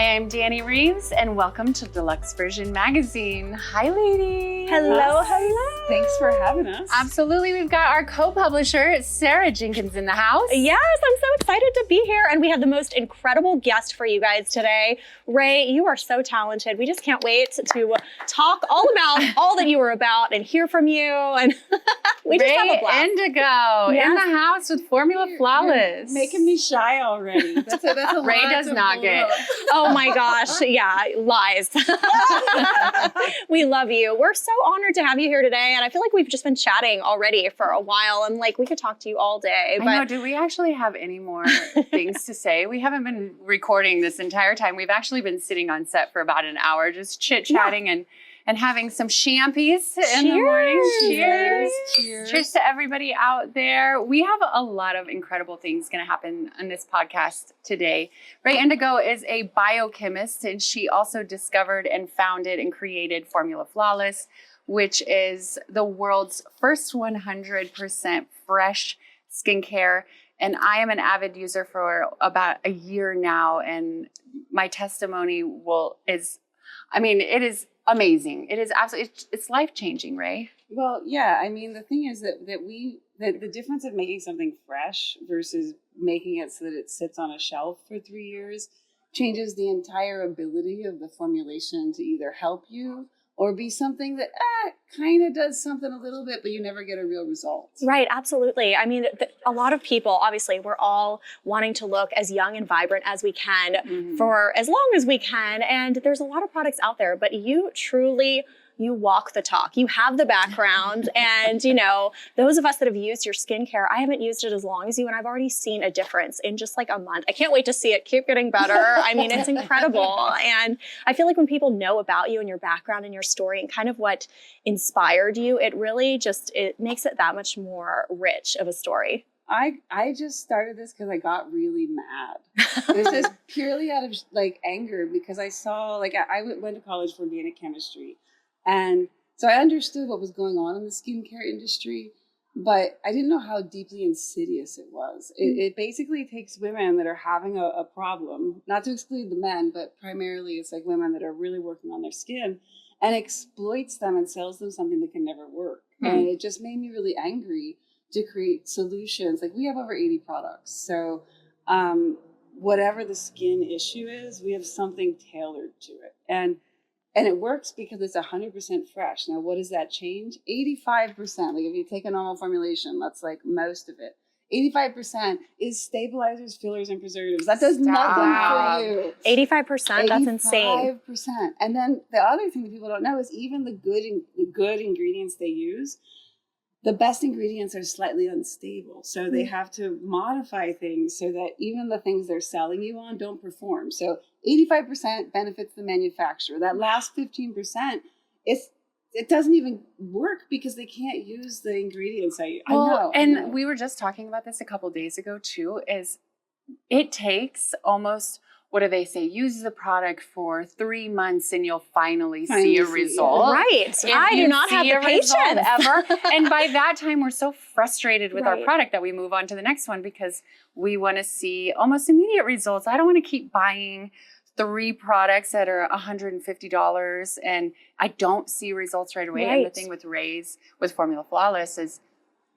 Hi, I'm Dani Reeves, and welcome to Deluxe Version Magazine. Hi, ladies. Hello, hello. Thanks for having us. Absolutely. We've got our co-publisher, Sarah Jenkins, in the house. Yes, I'm so excited to be here. And we have the most incredible guest for you guys today. Ray, you are so talented. We just can't wait to talk all about all that you are about and hear from you. And we just have a blast. Indigo in the house with Formula Flawless. You're making me shy already. That's a Ray does not get. Oh my gosh. Yeah, lies. We love you. We're so honored to have you here today. And I feel like we've just been chatting already for a while. And like, we could talk to you all day. I know. Do we actually have any more things to say? We haven't been recording this entire time. We've actually been sitting on set for about an hour, just chit-chatting and having some champies in the morning. Cheers. Cheers. Cheers to everybody out there. We have a lot of incredible things going to happen on this podcast today. Ray Indigo is a biochemist, and she also discovered and founded and created Formula Flawless, which is the world's first 100% fresh skincare. And I am an avid user for about a year now, and my testimony it is amazing. It is absolutely, it's life-changing, Ray. Well, yeah. I mean, the thing is that the difference of making something fresh versus making it so that it sits on a shelf for 3 years changes the entire ability of the formulation to either help you or be something that kind of does something a little bit, but you never get a real result. Right, absolutely. I mean, a lot of people, obviously, we're all wanting to look as young and vibrant as we can for as long as we can. And there's a lot of products out there, but you walk the talk. You have the background. And, those of us that have used your skincare, I haven't used it as long as you, and I've already seen a difference in just like a month. I can't wait to see it keep getting better. I mean, it's incredible. And I feel like when people know about you and your background and your story and kind of what inspired you, it really it makes it that much more rich of a story. I just started this because I got really mad. It was just purely out of anger because I saw I went to college for organic chemistry. And so I understood what was going on in the skincare industry, but I didn't know how deeply insidious it was. It basically takes women that are having a problem, not to exclude the men, but primarily it's like women that are really working on their skin, and exploits them and sells them something that can never work. And it just made me really angry to create solutions. Like, we have over 80 products. So whatever the skin issue is, we have something tailored to it. And it works because it's 100% fresh. Now, what does that change? 85%. Like, if you take a normal formulation, that's like most of it. 85% is stabilizers, fillers, and preservatives. That does nothing for you. 85%, that's insane. 85%. And then the other thing that people don't know is even the good ingredients they use, the best ingredients are slightly unstable. So they have to modify things so that even the things they're selling you on don't perform. So 85% benefits the manufacturer. That last 15%, it doesn't even work because they can't use the ingredients. I know. We were just talking about this a couple days ago too, is it takes almost, what do they say? Use the product for 3 months and you'll finally see a result. Right. I do not have the patience ever. And by that time, we're so frustrated with our product that we move on to the next one because we want to see almost immediate results. I don't want to keep buying 3 products that are $150 and I don't see results right away. And the thing with Formula Flawless is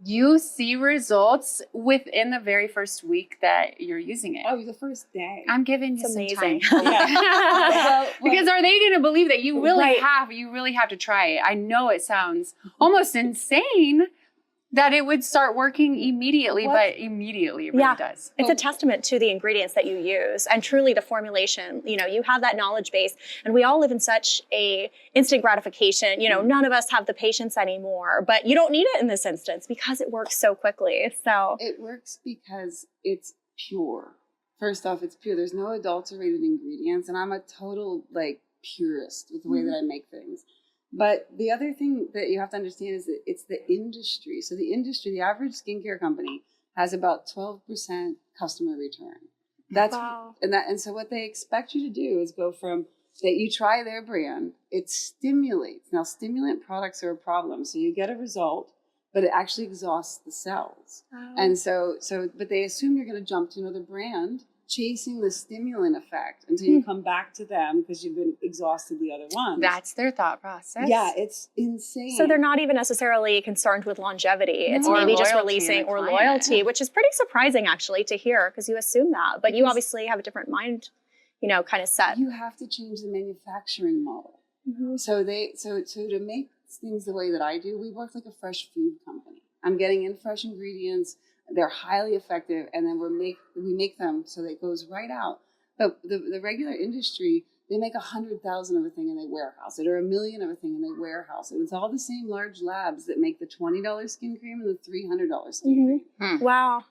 you see results within the very first week that you're using it. Oh, the first day. I'm giving you some time. Well, because are they going to believe that you really have to try it? I know it sounds almost insane that it would start working immediately, but immediately it really does. It's a testament to the ingredients that you use and truly the formulation. You have that knowledge base, and we all live in such a instant gratification. None of us have the patience anymore, but you don't need it in this instance because it works so quickly. So it works because it's pure. First off, it's pure. There's no adulterated ingredients, and I'm a total purist with the way that I make things. But the other thing that you have to understand is that it's the industry. So the average skincare company has about 12% customer return. And so what they expect you to do is go from that you try their brand, it stimulates. Now, stimulant products are a problem. So you get a result, but it actually exhausts the cells. And but they assume you're going to jump to another brand chasing the stimulant effect until you come back to them because you've been exhausted the other ones. That's their thought process. Yeah, it's insane. So they're not even necessarily concerned with longevity. It's Or maybe just loyalty releasing in the or client. loyalty, which is pretty surprising actually to hear because you assume that. But you Because- obviously have a different mind, kind of set. You have to change the manufacturing model. So to make things the way that I do, we work like a fresh food company. I'm getting in fresh ingredients. They're highly effective, and then we make them so that it goes right out. But the regular industry, they make 100,000 of a thing and they warehouse it, or 1 million of a thing and they warehouse it. It's all the same large labs that make the $20 skin cream and the $300 skin cream. Wow.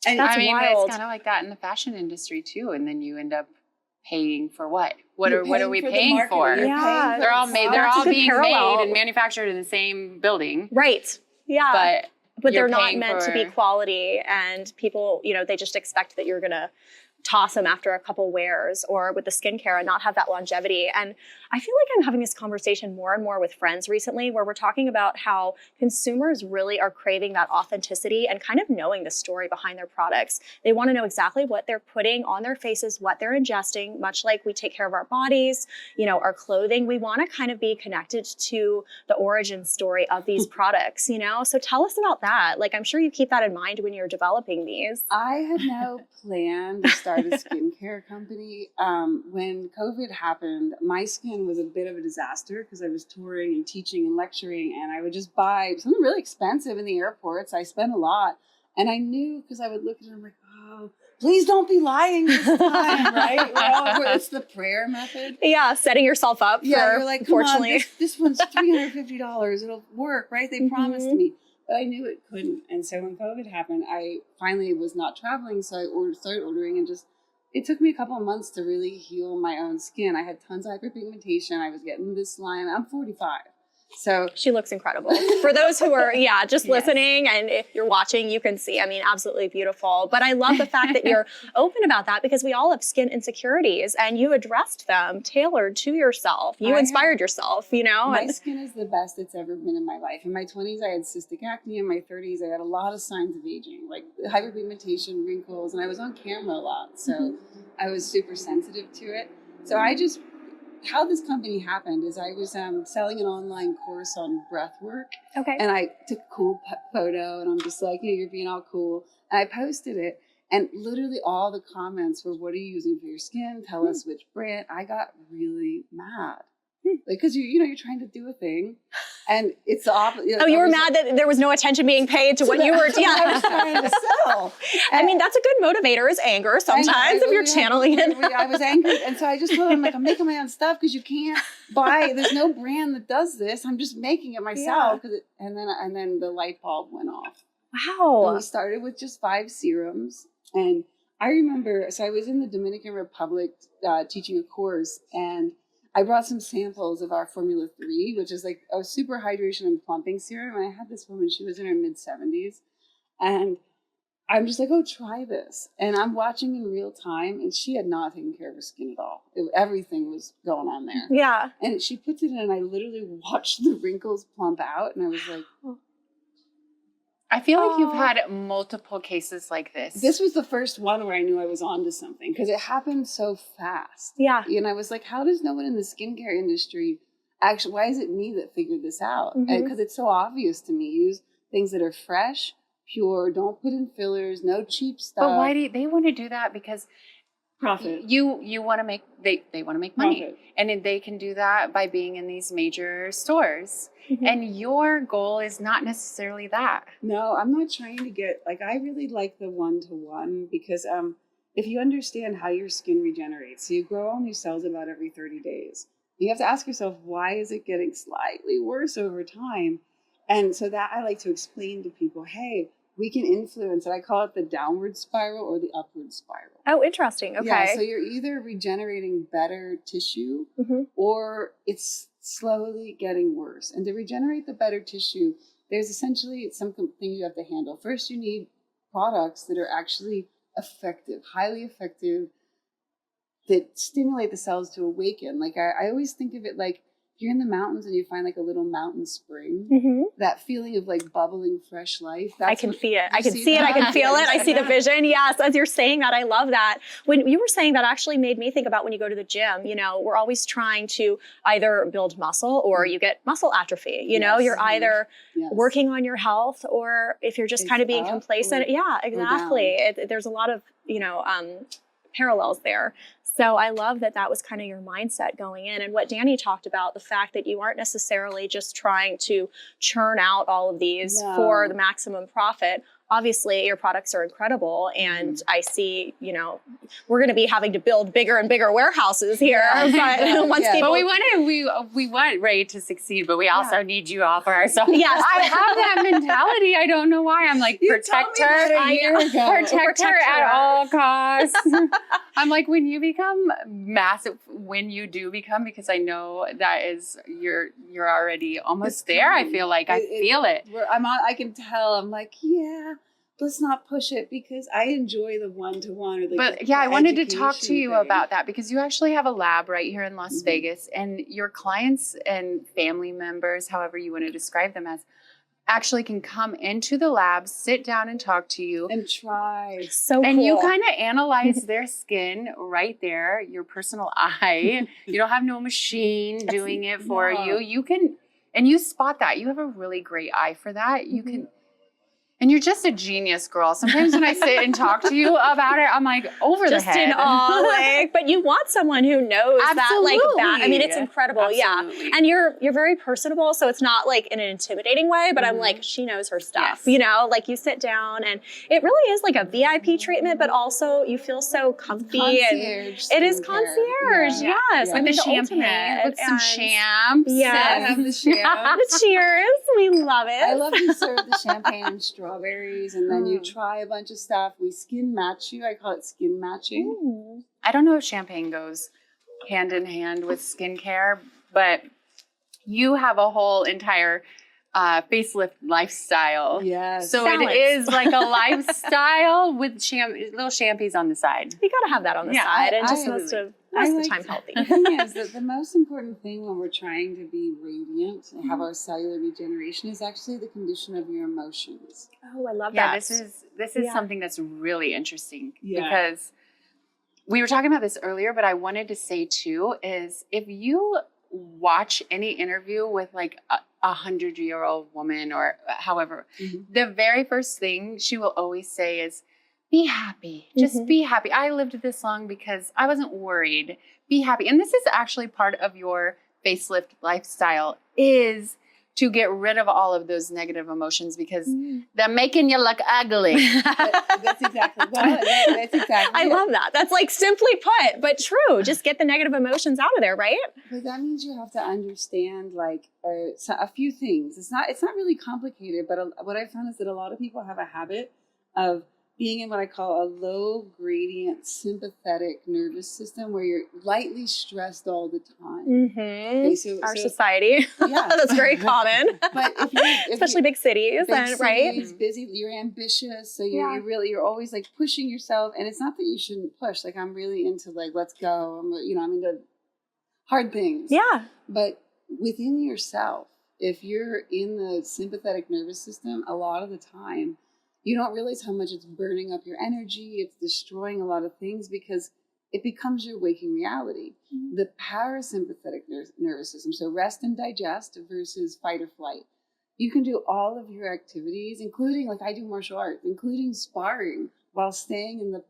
And That's wild. It's kind of like that in the fashion industry too, and then you end up paying for what? What You're are we for the paying marketing. for? You're Yeah. paying for They're all the made. sauce. They're That's a all good being parallel. made and manufactured in the same building, Right. Yeah. but they're you're not paying meant to be for- quality, and people, they just expect that you're going to toss them after a couple wears, or with the skincare and not have that longevity. And I feel like I'm having this conversation more and more with friends recently where we're talking about how consumers really are craving that authenticity and kind of knowing the story behind their products. They want to know exactly what they're putting on their faces, what they're ingesting, much like we take care of our bodies, our clothing. We want to kind of be connected to the origin story of these products, So tell us about that. Like, I'm sure you keep that in mind when you're developing these. I had no plan to start a skincare company. When COVID happened, my skin was a bit of a disaster because I was touring and teaching and lecturing, and I would just buy something really expensive in the airports. I spent a lot, and I knew because I would look at it, I'm like, oh, please don't be lying this time, right? It's the prayer method. Yeah, setting yourself up Yeah, for, you're like, come on, unfortunately. this one's $350. It'll work, right? They promised me. But I knew it couldn't. And so when COVID happened, I finally was not traveling. So I started ordering, and it took me a couple of months to really heal my own skin. I had tons of hyperpigmentation. I was getting this line. I'm 45. So She looks incredible. For those who are, just listening, and if you're watching, you can see, absolutely beautiful. But I love the fact that you're open about that, because we all have skin insecurities and you addressed them tailored to yourself. You inspired yourself, my and skin is the best it's ever been in my life. In my 20s, I had cystic acne. In my 30s, I had a lot of signs of aging, like hyperpigmentation, wrinkles, and I was on camera a lot. So I was super sensitive to it. So how this company happened is I was selling an online course on breath work. okay. And I took a cool photo, and I'm just like, you're being all cool. And I posted it, and literally all the comments were, what are you using for your skin? Tell us which brand. I got really mad. Because you're trying to do a thing, and it's the opposite. Oh, you were mad that there was no attention being paid to what you were. I was trying to sell. That's a good motivator, is anger sometimes if you're channeling it. I was angry, and so I just told him, I'm making my own stuff because you can't buy. There's no brand that does this. I'm just making it myself. And then the light bulb went off. Wow. And we started with just 5 serums, and I remember. So I was in the Dominican Republic teaching a course, and I brought some samples of our Formula 3, which is like a super hydration and plumping serum. And I had this woman, she was in her mid-70s. And I'm just like, oh, try this. And I'm watching in real time. And she had not taken care of her skin at all. Everything was going on there. Yeah. And she puts it in, and I literally watched the wrinkles plump out. And I was like, oh. I feel like you've had multiple cases like this. This was the first one where I knew I was onto something because it happened so fast. Yeah. And I was like, how does no one in the skincare industry actually, why is it me that figured this out? And because it's so obvious to me. Use things that are fresh, pure, don't put in fillers, no cheap stuff. But why do they want to do that? Because profit. You want to make, they want to make money. Profit. And they can do that by being in these major stores. And your goal is not necessarily that. No, I'm not trying to get, I really like the one-to-one because if you understand how your skin regenerates, so you grow all new cells about every 30 days. You have to ask yourself, why is it getting slightly worse over time? And so that I like to explain to people, hey, we can influence it. I call it the downward spiral or the upward spiral. Oh, interesting. Okay. Yeah, so you're either regenerating better tissue or it's slowly getting worse. And to regenerate the better tissue, there's essentially some things you have to handle. First, you need products that are actually effective, highly effective, that stimulate the cells to awaken. I always think of it like you're in the mountains and you find like a little mountain spring, that feeling of like bubbling fresh life. I can see it. I can see it. I can feel it. I see the vision. Yes. As you're saying that, I love that. When you were saying that, actually made me think about when you go to the gym, you know, we're always trying to either build muscle or you get muscle atrophy. You know, you're either working on your health, or if you're just kind of being complacent. Yeah, exactly. There's a lot of, you know, parallels there. So I love that that was kind of your mindset going in. And what Dani talked about, the fact that you aren't necessarily just trying to churn out all of these for the maximum profit. Obviously, your products are incredible. And I see, you know, we're going to be having to build bigger and bigger warehouses here. But once people... But we want Ray to succeed, but we also need you all for ourselves. Yes. I have that mentality. I don't know why. I'm like, protect her. Protect her at all costs. I'm like, when you become massive, when you do become, because I know that is, you're already almost there. I feel like I feel it. I can tell. I'm like, let's not push it, because I enjoy the one-to-one. Or the I wanted to talk to you about that, because you actually have a lab right here in Las Vegas, and your clients and family members, however you want to describe them as, actually can come into the lab, sit down and talk to you. And try. So and cool. you kind of analyze their skin right there, your personal eye. You don't have no machine doing it for you. You can, and you spot that. You have a really great eye for that. You can, and you're just a genius, girl. Sometimes when I sit and talk to you about it, I'm like over the head. Just in awe, like, but you want someone who knows that, like that. I mean, it's incredible, And you're very personable, so it's not like in an intimidating way. But I'm like, she knows her stuff, you know. Like you sit down, and it really is like a VIP treatment, but also you feel so comfy, and it is concierge. Yes, with the champagne, with some champs. Yeah, I have the champs. Cheers, we love it. I love to serve the champagne and strawberries, and then you try a bunch of stuff. We skin match you. I call it skin matching. I don't know if champagne goes hand in hand with skincare, but you have a whole entire facelift lifestyle. Yes. So it is like a lifestyle with little champies on the side. You got to have that on the side, and just most of the time healthy. The thing is that the most important thing when we're trying to be radiant and have our cellular regeneration is actually the condition of your emotions. Oh, I love that. This is something that's really interesting because we were talking about this earlier, but I wanted to say too is if you watch any interview with like a 100-year-old woman or however, the very first thing she will always say is, be happy. Just be happy. I lived this long because I wasn't worried. Be happy. And this is actually part of your facelift lifestyle, is to get rid of all of those negative emotions, because they're making you look ugly. That's exactly that's exactly I love that. That's like simply put, but true. Just get the negative emotions out of there, right? But that means you have to understand like a few things. It's not really complicated, but what I found is that a lot of people have a habit of being in what I call a low gradient sympathetic nervous system, where you're lightly stressed all the time. Okay, Our society, that's very common. But especially big cities, busy, you're ambitious, so you're always like pushing yourself. And it's not that you shouldn't push. Like I'm really into like, let's go. I'm into hard things. Yeah. But within yourself, if you're in the sympathetic nervous system, a lot of the time, you don't realize how much it's burning up your energy. It's destroying a lot of things because it becomes your waking reality. The parasympathetic nervous system, so rest and digest versus fight or flight. You can do all of your activities, including, like I do martial arts, including sparring, while staying in the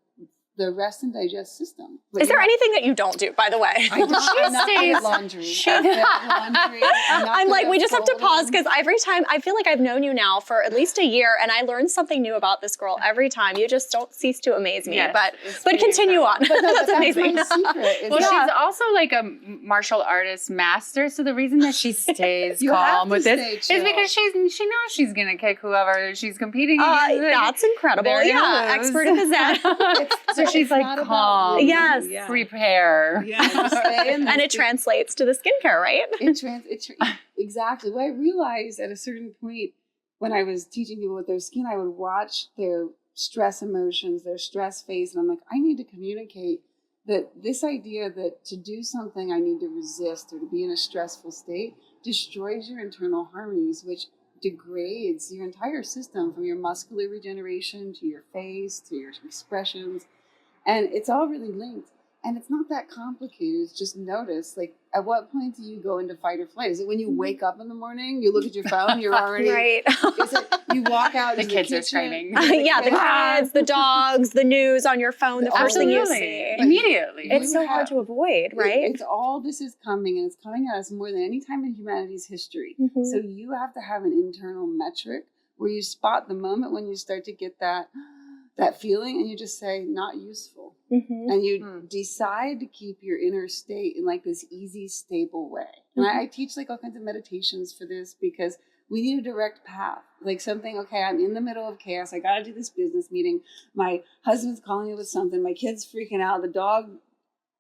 rest and digest system. Is there anything that you don't do, by the way? I'm not good at laundry. I'm like, we just have to pause, because every time, I feel like I've known you now for at least a year, and I learn something new about this girl every time. You just don't cease to amaze me. But continue on. That's amazing. That's my secret. Well, she's also like a martial artist master, so the reason that she stays calm with this is because she knows she's gonna kick whoever she's competing against. That's incredible. Expert in the Zen. So she's like calm. Yes. Prepare. And it translates to the skincare, right? Exactly. Well, I realized at a certain point when I was teaching people with their skin, I would watch their stress emotions, their stress face, and I'm like, I need to communicate that this idea that to do something I need to resist or to be in a stressful state destroys your internal harmonies, which degrades your entire system, from your muscular regeneration to your face to your expressions. And it's all really linked. And it's not that complicated. It's just notice, like, at what point do you go into fight or flight? Is it when you wake up in the morning, you look at your phone, you're already... Right. Is it you walk out The into kids the are kitchen, screaming. Yeah, the kids, the dogs, the news on your phone, the first thing you Absolutely. see. Immediately. It's so hard to avoid, right? It's all this is coming, and it's coming at us more than any time in humanity's history. Mhm. So you have to have an internal metric where you spot the moment when you start to get that feeling, and you just say, not useful. Mhm. And you decide to keep your inner state in like this easy, stable way. And I teach like all kinds of meditations for this, because we need a direct path. Like something, okay, I'm in the middle of chaos. I got to do this business meeting. My husband's calling me with something. My kid's freaking out. The dog,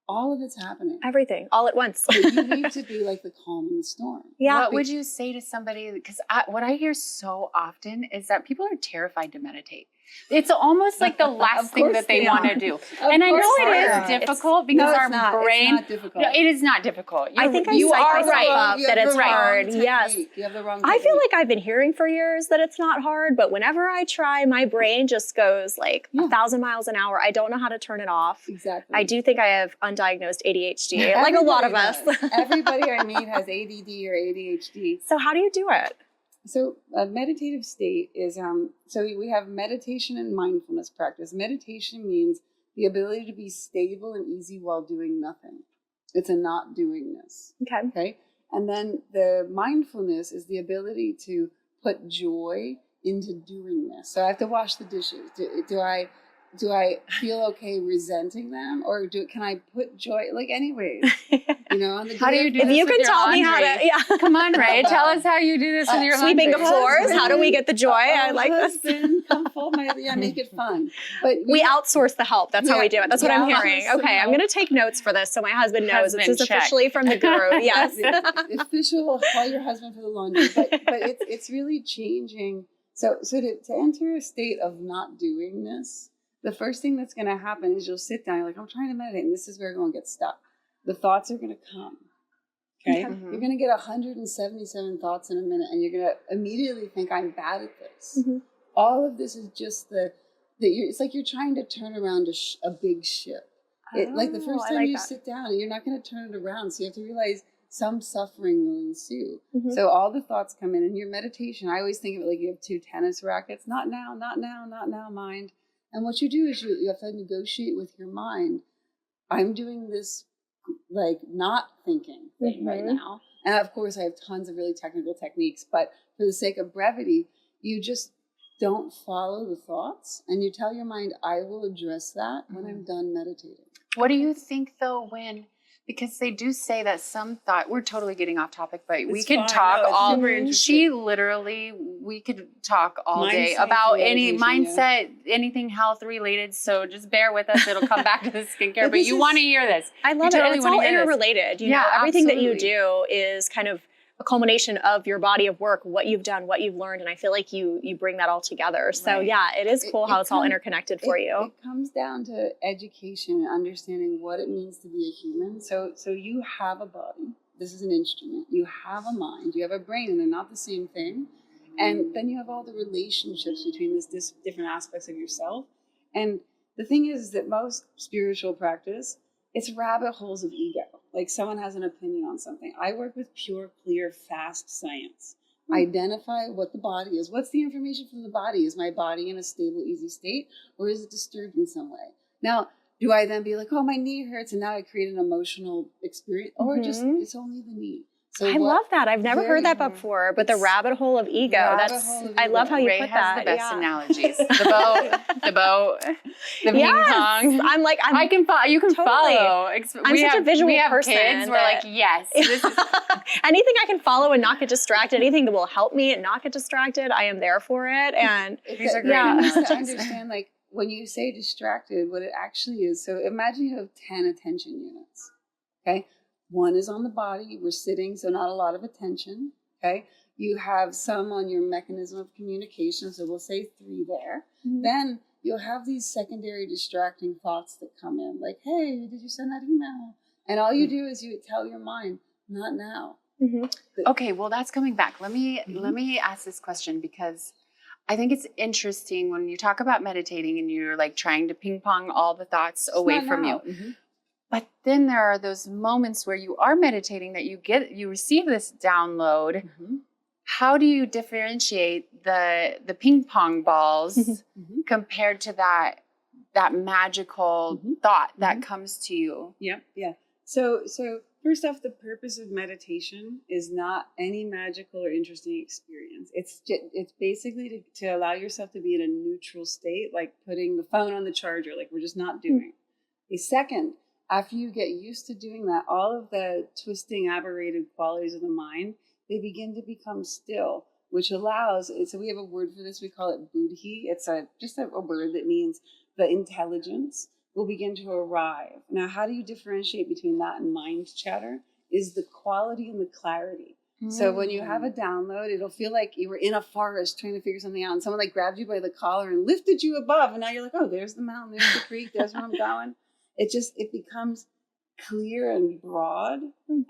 all of it's happening. Everything, all at once. But you need to be like the calm in the storm. Yeah. What would you say to somebody? Because what I hear so often is that people are terrified to meditate. It's almost like the last thing that they want to do. And I know it is difficult because our brain. It's not difficult. No, it is not difficult. I think I you psych are myself right. up that it's hard. Yes. You have the wrong I feel technique. like I've been hearing for years that it's not hard, but whenever I try, my brain just goes like 1,000 miles an hour. I don't know how to turn it off. Exactly. I do think I have undiagnosed ADHD, like a lot of us. Everybody I meet has ADD or ADHD. So how do you do it? So a meditative state is, so we have meditation and mindfulness practice. Meditation means the ability to be stable and easy while doing nothing. It's a not doingness. Okay. Okay. And then the mindfulness is the ability to put joy into doingness. So I have to wash the dishes. Do I feel okay resenting them, or can I put joy, like, anyways, you know? On the How do you do If this you with can your tell me how to, laundry? yeah. Come on, Ray. Tell us how you do this with your Sweeping the laundry. floors. How do we get the joy? I like this. Husband, come fold my, make it fun. But We outsource the help. That's how we do it. That's what I'm we hearing. outsource the Okay, I'm help. going to take notes for this so my husband knows this is Husband check. officially from the guru. Yes. Official, call your husband for the laundry. But it's really changing. So to enter a state of not doingness, the first thing that's going to happen is you'll sit down. You're like, I'm trying to meditate, and this is where everyone gets stuck. The thoughts are going to come. Okay, Mhm. You're going to get 177 thoughts in a minute, and you're going to immediately think, I'm bad at this. Mhm. All of this is just it's like you're trying to turn around a big ship. Like the first I time like you that. sit down, you're not going to turn it around. So you have to realize some suffering will ensue. Mhm. So all the thoughts come in your meditation. I always think of it like you have two tennis rackets. Not now, not now, not now, mind. And what you do is you have to negotiate with your mind. I'm doing this like not thinking thing right now. And of course, I have tons of really technical techniques. But for the sake of brevity, you just don't follow the thoughts. And you tell your mind, I will address that when I'm done meditating. What do you think, though, because they do say that some thought, we're totally getting off topic, but we It's could fine. talk No, it's all, super interesting. we could talk all Mind, day science, about and any meditation, mindset, anything health related. So just bear with us. It'll come back to the skincare, but this you is- want to hear this. I love You it. totally And it's wanna all hear this. interrelated. You Yeah, know, everything that you absolutely. do is kind of a culmination of your body of work, what you've done, what you've learned. And I feel like you bring that all together. So Right. yeah, it is cool how it's all comes- interconnected for you. It comes down to education and understanding what it means to be a human. So you have a body. This is an instrument. You have a mind. You have a brain, and they're not the same thing. And then you have all the relationships between these different aspects of yourself. And the thing is that most spiritual practice, it's rabbit holes of ego. Like someone has an opinion on something. I work with pure, clear, fast science. Identify what the body is. What's the information from the body? Is my body in a stable, easy state, or is it disturbed in some way? Now, do I then be like, oh, my knee hurts, and now I create an emotional experience, or just it's only the knee? So I love that. I've never heard that before, but the rabbit hole of ego. I love how you Ray put has that. the best Yeah. analogies. The boat, the ping Yes. pong. I can follow. You can Totally. follow. I'm such a visual we have person Kids. We're that- like, yes. This is, anything I can follow and not get distracted, anything that will help me and not get distracted, I am there for it. And These are great Yeah. You have to analogies. understand, like, when you say distracted, what it actually is. So imagine you have 10 attention units, okay? One is on the body. We're sitting, so not a lot of attention, okay? You have some on your mechanism of communication, so we'll say 3 there. Mhm. Then you'll have these secondary distracting thoughts that come in, like, hey, did you send that email? And all you do is you tell your mind, not now. Okay, well, that's coming back. Let me ask this question, because I think it's interesting when you talk about meditating and you're like trying to ping pong all the thoughts away from you. But then there are those moments where you are meditating that you receive this download. How do you differentiate the ping pong balls compared to that magical thought that comes to you? Yeah. So first off, the purpose of meditation is not any magical or interesting experience. It's basically to allow yourself to be in a neutral state, like putting the phone on the charger, like we're just not doing. A second, after you get used to doing that, all of the twisting, aberrated qualities of the mind, they begin to become still, which allows, so we have a word for this, we call it buddhi. It's just a word that means the intelligence will begin to arrive. Now, how do you differentiate between that and mind chatter? Is the quality and the clarity. So when you have a download, it'll feel like you were in a forest trying to figure something out, and someone like grabbed you by the collar and lifted you above, and now you're like, oh, there's the mountain, there's the creek, there's where I'm going. It becomes clear and broad.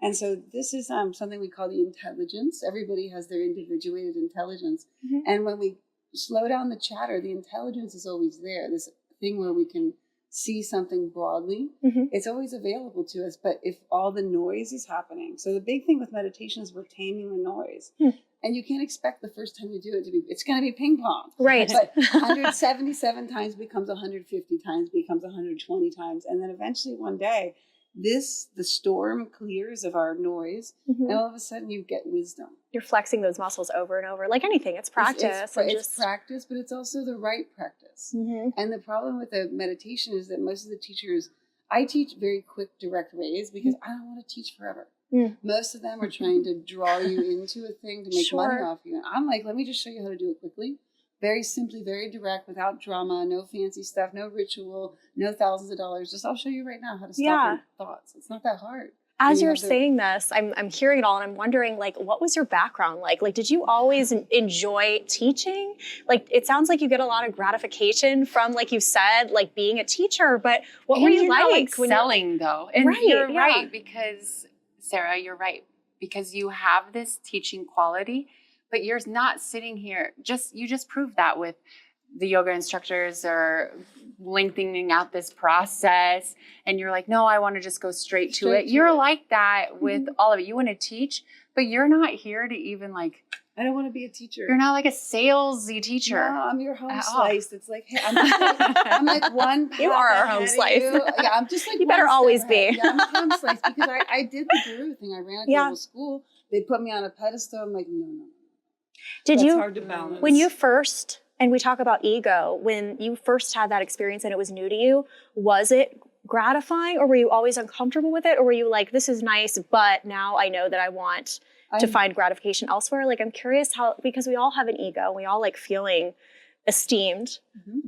And so this is something we call the intelligence. Everybody has their individuated intelligence. And when we slow down the chatter, the intelligence is always there. This thing where we can see something broadly, it's always available to us. But if all the noise is happening, so the big thing with meditation is we're taming the noise. And you can't expect the first time you do it it's going to be ping pong. Right. But 177 times becomes 150 times, becomes 120 times. And then eventually one day, the storm clears of our noise, and all of a sudden you get wisdom. You're flexing those muscles over and over. Like anything, it's practice. It's practice, but it's also the right practice. And the problem with the meditation is that most of the teachers, I teach very quick, direct ways because I don't want to teach forever. Most of them are trying to draw you into a thing to make money off you. And I'm like, let me just show you how to do it quickly. Very simply, very direct, without drama, no fancy stuff, no ritual, no thousands of dollars. Just I'll show you right now how to stop your thoughts. It's not that hard. As you're saying this, I'm hearing it all, and I'm wondering, like, what was your background like? Like, did you always enjoy teaching? Like, it sounds like you get a lot of gratification from, like you said, like being a teacher. But what were you like when selling, though? And you're right, because Sarah, you're right, because you have this teaching quality. But you're not sitting here, you just proved that with the yoga instructors are lengthening out this process. And you're like, no, I want to just go straight to it. You're like that with all of it. You want to teach, but you're not here to even like. I don't want to be a teacher. You're not like a salesy teacher. No, I'm your home slice. It's like, hey, I'm like one path. You are our home slice. Yeah, I'm just like you better always be. Yeah, I'm a home slice because I did the guru thing. I ran a global school. They put me on a pedestal. I'm like, no. That's hard to balance. When you first, and we talk about ego, when you first had that experience and it was new to you, was it gratifying, or were you always uncomfortable with it? Or were you like, this is nice, but now I know that I want to find gratification elsewhere? Like, I'm curious how, because we all have an ego, we all like feeling esteemed,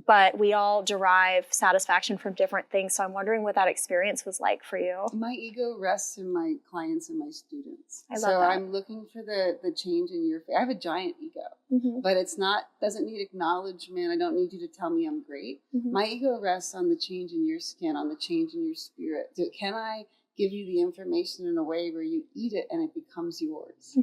but we all derive satisfaction from different things. So I'm wondering what that experience was like for you. My ego rests in my clients and my students. I love that. I'm looking for the change in your face. I have a giant ego, but doesn't need acknowledgement. I don't need you to tell me I'm great. My ego rests on the change in your skin, on the change in your spirit. Can I give you the information in a way where you eat it and it becomes yours?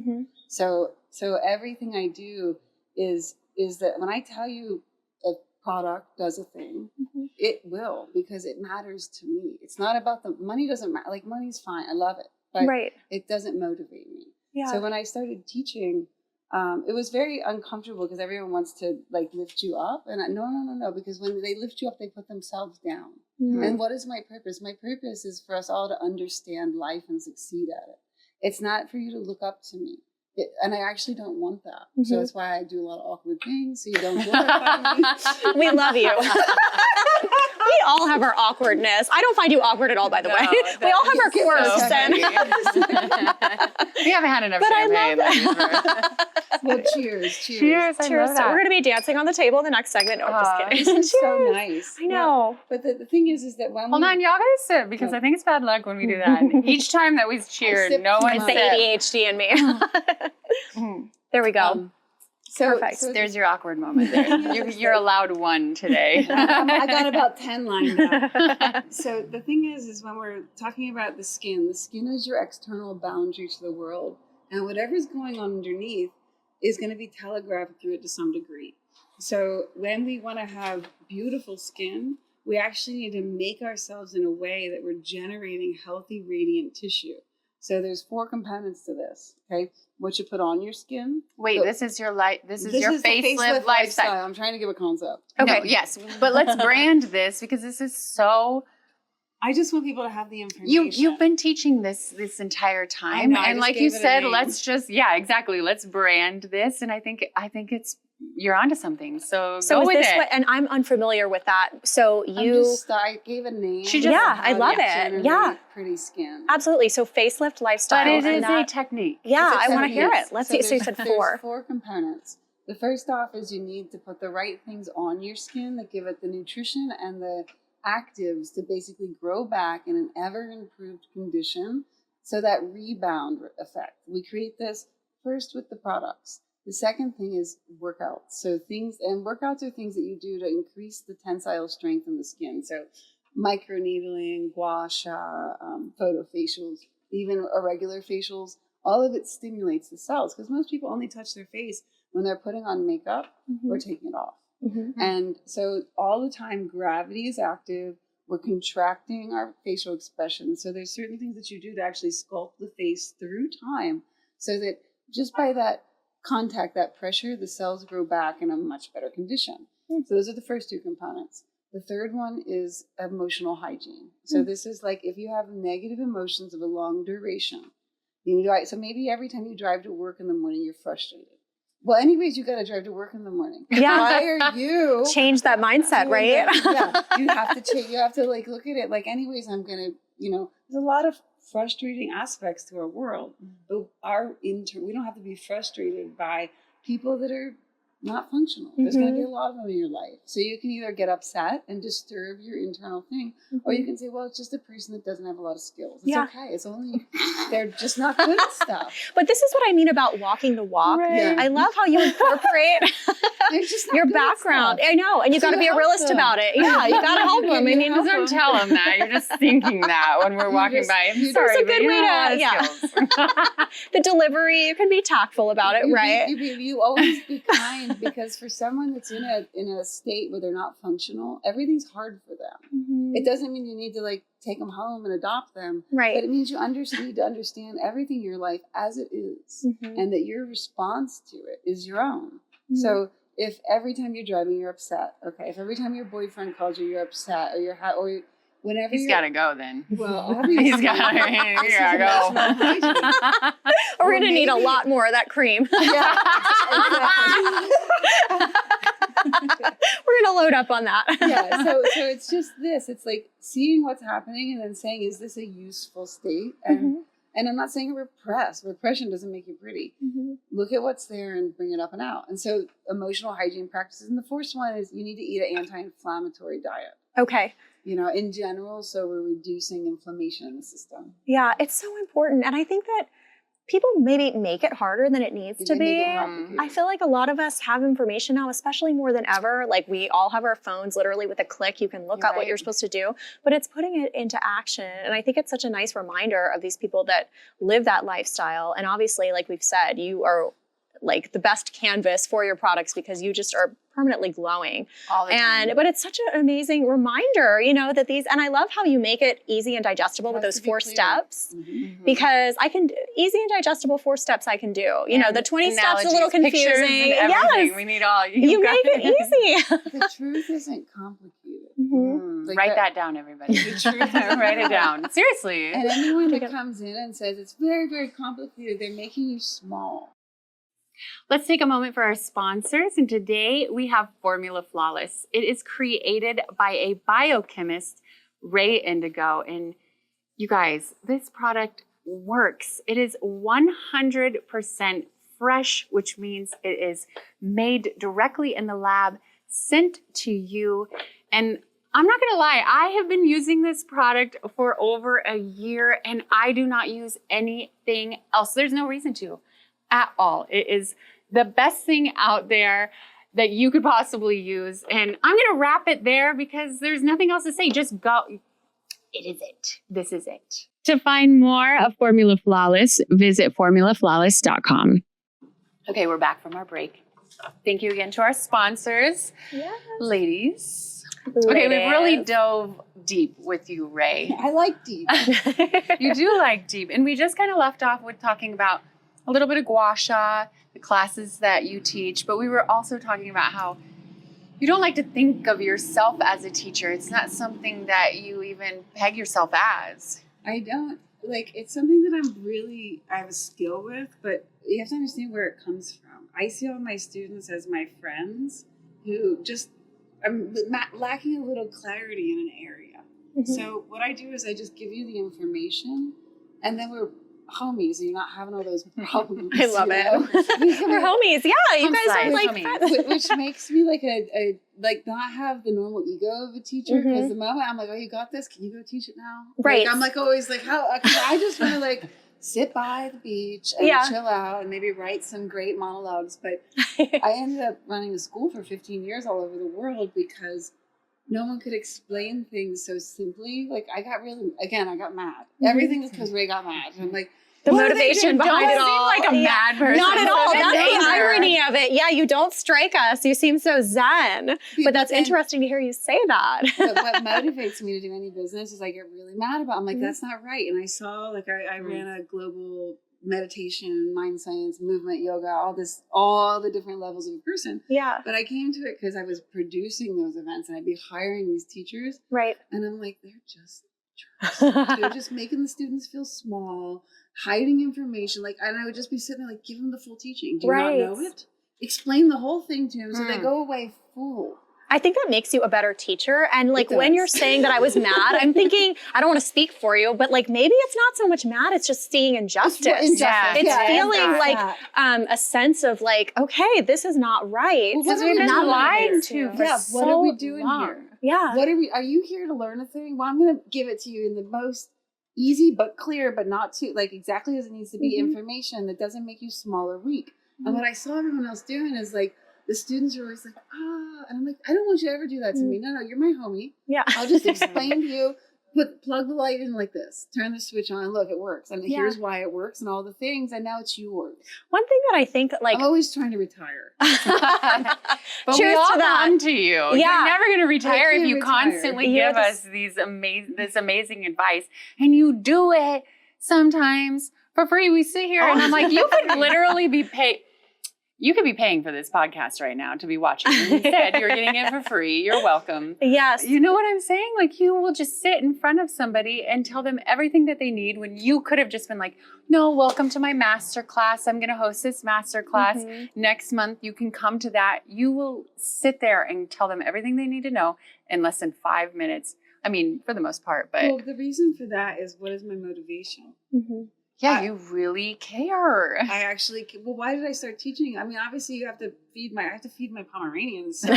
So everything I do is that when I tell you a product does a thing, it will, because it matters to me. It's not about the money. Doesn't matter. Like, money's fine. I love it, but it doesn't motivate me. So when I started teaching, it was very uncomfortable because everyone wants to like lift you up, and no, because when they lift you up, they put themselves down. And what is my purpose? My purpose is for us all to understand life and succeed at it. It's not for you to look up to me. And I actually don't want that. So that's why I do a lot of awkward things, so you don't glorify me. We love you. We all have our awkwardness. I don't find you awkward at all, by the way. We all have our quirks. We haven't had enough champagne. Well, cheers. Cheers. We're going to be dancing on the table in the next segment. No, I'm just kidding. This is so nice. I know. But the thing is that when Hold on, y'all gotta sit, because I think it's bad luck when we do that. And each time that we cheered, no one It's the ADHD in me. There we go. Perfect. There's your awkward moment there. You're allowed one today. I got about 10 lined up. So the thing is when we're talking about the skin is your external boundary to the world. And whatever's going on underneath is going to be telegraphed through it to some degree. So when we want to have beautiful skin, we actually need to make ourselves in a way that we're generating healthy, radiant tissue. So there's 4 components to this, okay? What you put on your skin. Wait, this is your facelift lifestyle. I'm trying to give a concept. Okay. No, yes, but let's brand this because this is so. I just want people to have the information. You've been teaching this entire time, and like you said, let's brand this, and I think it's you're onto something. So go with it. And I'm unfamiliar with that. So I gave a name. I love it. Yeah, pretty skin. Absolutely. So facelift lifestyle. But it is a technique. Yeah, I want to hear it. Let's see. So you said 4. There's 4 components. The first off is you need to put the right things on your skin that give it the nutrition and the actives to basically grow back in an ever improved condition. So that rebound effect. We create this first with the products. The second thing is workouts. So workouts are things that you do to increase the tensile strength in the skin. So microneedling, gua sha, photofacials, even irregular facials, all of it stimulates the cells because most people only touch their face when they're putting on makeup or taking it off. Mm-hmm. And so all the time gravity is active. We're contracting our facial expression. So there's certain things that you do to actually sculpt the face through time so that just by that contact, that pressure, the cells grow back in a much better condition. So those are the first 2 components. The third one is emotional hygiene. So this is like if you have negative emotions of a long duration, so maybe every time you drive to work in the morning, you're frustrated. Well, anyways, you got to drive to work in the morning. Yeah. Why are you change that mindset, right? Yeah, you have to change. You have to look at it like, anyways, I'm gonna, there's a lot of frustrating aspects to our world, but we don't have to be frustrated by people that are not functional. There's going to be a lot of them in your life. So you can either get upset and disturb your internal thing, or you can say, well, it's just a person that doesn't have a lot of skills. It's okay. It's only, they're just not good at stuff. But this is what I mean about walking the walk. Right. Yeah. I love how you incorporate your background. I know. And you got to be a realist about it. Yeah, you got to help them. I mean, don't tell them that. You're just thinking that when we're walking by. I'm sorry, it's a good way to, the delivery, you can be tactful about it, right? You always be kind. Because for someone that's in a state where they're not functional, everything's hard for them. It doesn't mean you need to take them home and adopt them, right? But it means you need to understand everything in your life as it is, and that your response to it is your own. So if every time you're driving you're upset, okay. If every time your boyfriend calls you you're upset, or whenever he's got to go then. Well, obviously. He's got to go. We're going to need a lot more of that cream. Yeah, exactly. We're going to load up on that. Yeah, so it's just this. It's like seeing what's happening and then saying, is this a useful state? And I'm not saying repress. Repression doesn't make you pretty. Look at what's there and bring it up and out. And so emotional hygiene practices. And the first one is you need to eat an anti-inflammatory diet. Okay. In general, so we're reducing inflammation in the system. Yeah, it's so important. And I think that people maybe make it harder than it needs to be. I feel like a lot of us have information now, especially more than ever. Like we all have our phones literally with a click. You can look up what you're supposed to do, but it's putting it into action. And I think it's such a nice reminder of these people that live that lifestyle. And obviously, like we've said, you are like the best canvas for your products because you just are permanently glowing all the time. But it's such an amazing reminder, that these, and I love how you make it easy and digestible with those 4 steps because easy and digestible 4 steps I can do. The 20 steps a little confusing. Yes. We need all. You make it easy. The truth isn't complicated. Write that down, everybody. The truth, write it down. Seriously. And anyone that comes in and says it's very, very complicated, they're making you small. Let's take a moment for our sponsors. And today we have Formula Flawless. It is created by a biochemist, Indigo. And you guys, this product works. It is 100% fresh, which means it is made directly in the lab, sent to you. And I'm not going to lie, I have been using this product for over a year and I do not use anything else. There's no reason to. At all. It is the best thing out there that you could possibly use. And I'm going to wrap it there because there's nothing else to say. Just go. It is it. This is it. To find more of Formula Flawless, visit formulaflawless.com. Okay, we're back from our break. Thank you again to our sponsors. Yes. Ladies. Okay, we've really dove deep with you, Ray. I like deep. You do like deep. And we just kind of left off with talking about a little bit of gua sha, the classes that you teach, but we were also talking about how you don't like to think of yourself as a teacher. It's not something that you even peg yourself as. I don't. Like, it's something that I have a skill with, but you have to understand where it comes from. I see all my students as my friends who just, I'm lacking a little clarity in an area. Mm-hmm. So what I do is I just give you the information, and then we're homies, and you're not having all those problems. I love it. We're homies. Yeah, you guys are like friends. Which makes me like like not have the normal ego of a teacher, because the moment I'm like, oh, you got this, can you go teach it now? Right. Like, I'm like always like, how? I just want to like sit by the beach and chill out and maybe write some great monologues. But I ended up running a school for 15 years all over the world because no one could explain things so simply. Like, I got mad. Everything is because Ray got mad. And I'm like, the motivation behind it all. Seem like a mad person. Not at all. That's the the irony of it. Yeah, you don't strike us. You seem so zen. But that's interesting to hear you say that. But what motivates me to do any business is I get really mad about it. I'm like, that's not right. And I saw, like, I ran a global meditation, mind science, movement, yoga, all the different levels of a person. Yeah. But I came to it because I was producing those events and I'd be hiring these teachers. Right. And I'm like, they're just they're just making the students feel small, hiding information. Like, and I would just be sitting there like, give them the full teaching. Do you not know it? Explain the whole thing to them so they go away full. I think that makes you a better teacher. And like when you're saying that I was mad, I'm thinking, I don't want to speak for you, but like maybe it's not so much mad, it's just seeing injustice. It's feeling like a sense of like, okay, this is not right. Because we've been lied to for so what are we doing here? Yeah. Are you here to learn a thing? Well, I'm going to give it to you in the most easy but clear, but not too, like exactly as it needs to be, information that doesn't make you small or weak. And what I saw everyone else doing is like, the students are always like, and I'm like, I don't want you to ever do that to me. No, you're my homie. Yeah. I'll just explain to you, plug the light in like this, turn the switch on, look, it works. And here's why it works and all the things. And now it's yours. One thing that I think, like, I'm always trying to retire. But we all come to you. Yeah. You're never going to retire if you constantly give us this amazing advice. And you do it sometimes for free. We sit here and I'm like, you could literally be paid. You could be paying for this podcast right now to be watching. Instead, you're getting it for free. You're welcome. Yes. You know what I'm saying? Like, you will just sit in front of somebody and tell them everything that they need when you could have just been like, no, welcome to my master class. I'm going to host this master class. Next month, you can come to that. You will sit there and tell them everything they need to know in less than 5 minutes. I mean, for the most part, but. Well, the reason for that is, what is my motivation? Yeah, you really care. I actually, why did I start teaching? I mean, obviously I have to feed my Pomeranians. So